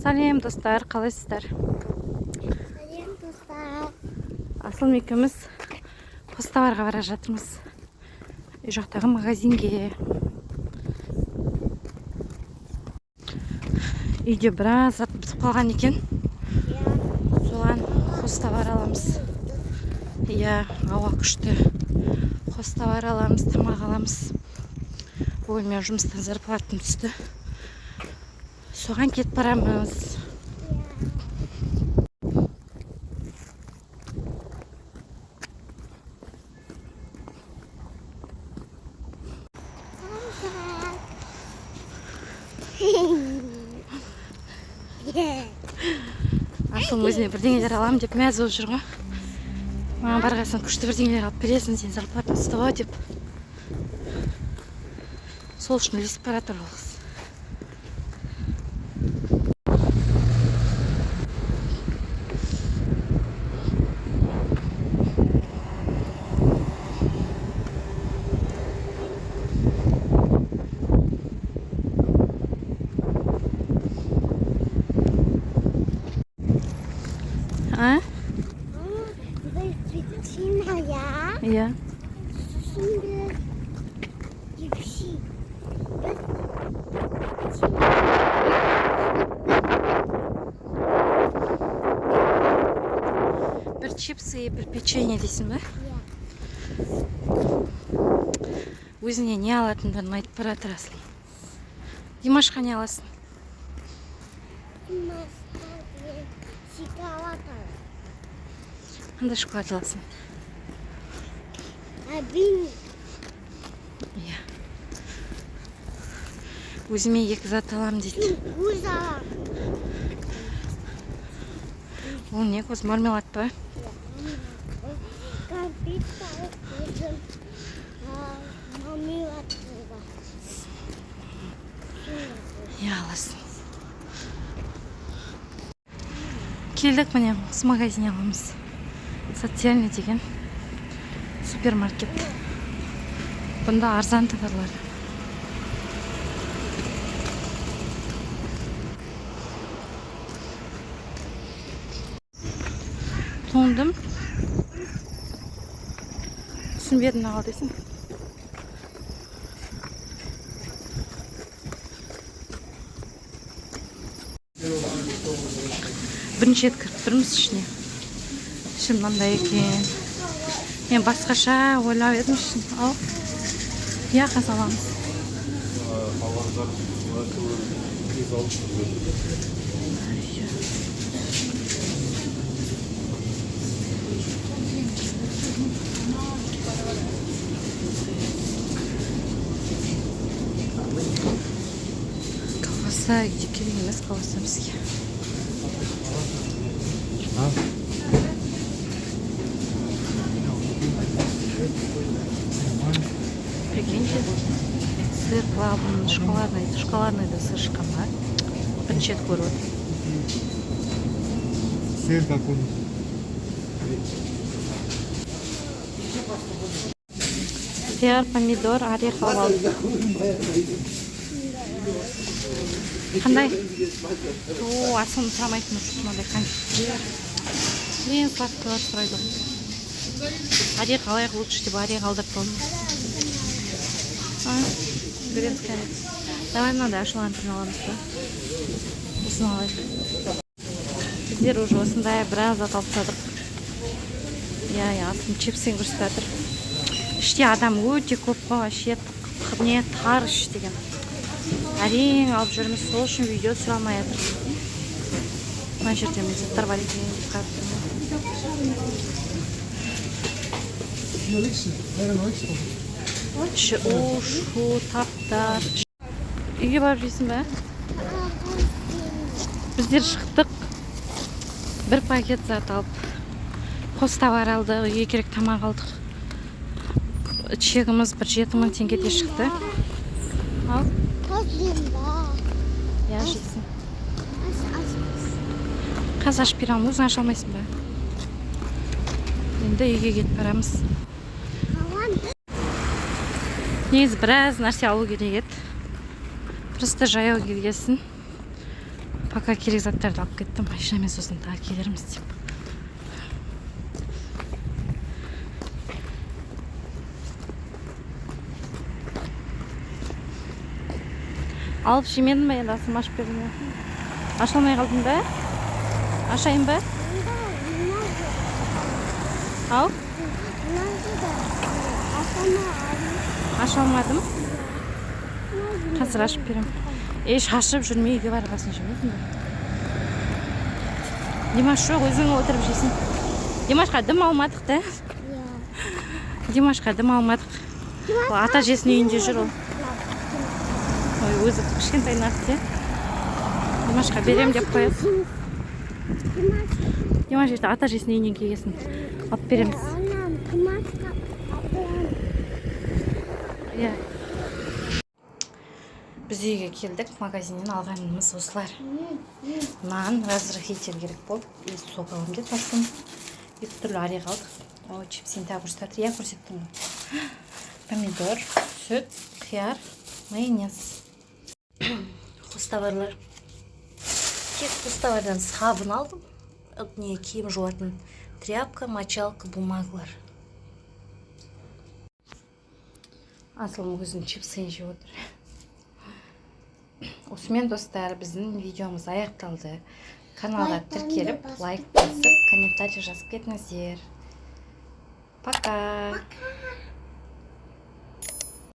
Сәлем достар, қалайсыздар? Сәлем достар. Асыл екеуміз Қоставарға бара жатырмыз. Үй жақтағы магазинге. Үйде біраз зат бітіп қалған екен. Соған Қоставар аламыз. Иә, ауа күшті. Қоставар аламыз, тамақ аламыз. Бүгін мен жұмыстан зарплатым түсті. Соған кетіп барамыз. Асыл өзіне бірдеңелер аламын деп мәз болып жүр ғой. Маған барғасын күшті бірдеңелер алып бересің, сен зарплатың түсті ғой деп. Сол үшін ілесіп бара жатыр ол қыз. А? Иә. Бір чипсы, бір печенье дейсің бе? Өзіне не алатындығын айтып бара жатыр Асыл. Димашқа не аласың? Қандай шоколад аласың? Иә. Өзіме екі зат аламын дейді. Ол не көз мармелад па? Иә, аласың. Келдік міне, осы магазине аламыз. Социальный деген супермаркет. Бұнда арзан товарлар. Тоңдым. Түсінбедім ағал дейсің. Бірінші рет кіріп тұрмыз ішіне. Ішім мынандай екен. Мен басқаша ойлап едім ішін. Ал. Иә, қаз аламыз. Колбаса үйде керек емес, колбаса бізге. Прикиньте, сыр плавленый, шоколадный да сыр шыққан ба? Бірінші рет көріп отыр. Сыр какой? Хияр, помидор, орех алып. Қандай? Асылын сұрамайтын үшін мынандай конфеттер. Ең сладкалар сұрайды. Орех алайық лучше деп орех алдырып қалдым. Гренская. Давай мынандай ашылған түрін аламыз ба? Осыны алайық. Біздер уже осындай біраз зат алып тастадық. Иә, Асылым чипсін көрсетіп жатыр. Іште адам өте көп қой, вообще не тар іш деген. Әрең алып жүрміз, сол үшін видео түсіре алмай жатыр. Мына жерде заттар бар екен деп қарап тұрмын. Шу, таптар. Үйге барып жейсің бе? Біздер шықтық. Бір пакет зат алып. Қоставар алдық, үйге керек тамақ алдық. Чегіміз 7.000 теңгеде шықты. Ал. Я жейсің. Қазір ашып беремін, өзің аша алмайсың ба? Енді үйге кетіп барамыз. біраз нәрсе алу керек еді. Просто жаяу келгесін. Пока керек заттарды алып кеттім. Машинамен сосын тағы келерміз деп. Алып жемедің бе, енді асым ашып бердің бе? Аша алмай қалдың ба? Ашайын ба? Ау? Аша алмадым. Қазір ашып берем. Шашып жүрмей үйге барғасын жемедің бе? Димаш жоқ, өзің отырып жейсің. Димашқа дым алмадық да? Димашқа дым алмадық. Ата жесінің үйінде жүр ол. Ой, өзі кішкентай нақты. Димашқа берем деп қояды. Димаш ешті ата жесінің үйінен келгесін. Алып береміз. Біз үйге келдік, магазиннен алғанымыз осылар. Нан, разрыхитель керек болды. Сок аламын деп бастым. Екі түрлі ареq алдық. Ой, чипсин тағы көрсетті. Я көрсеттім. Помидор, сүт, қияр, майонез. Құстабарлар. Тек құстабардан сабын алдым. Не киім жуатын тряпка, мочалка, бумаглар. Асылым өзінің чипсын жеп отыр. Осымен достар, біздің видеомыз аяқталды. Каналға тіркеліп, лайк басып, комментарий жазып кетіңіздер. Пока!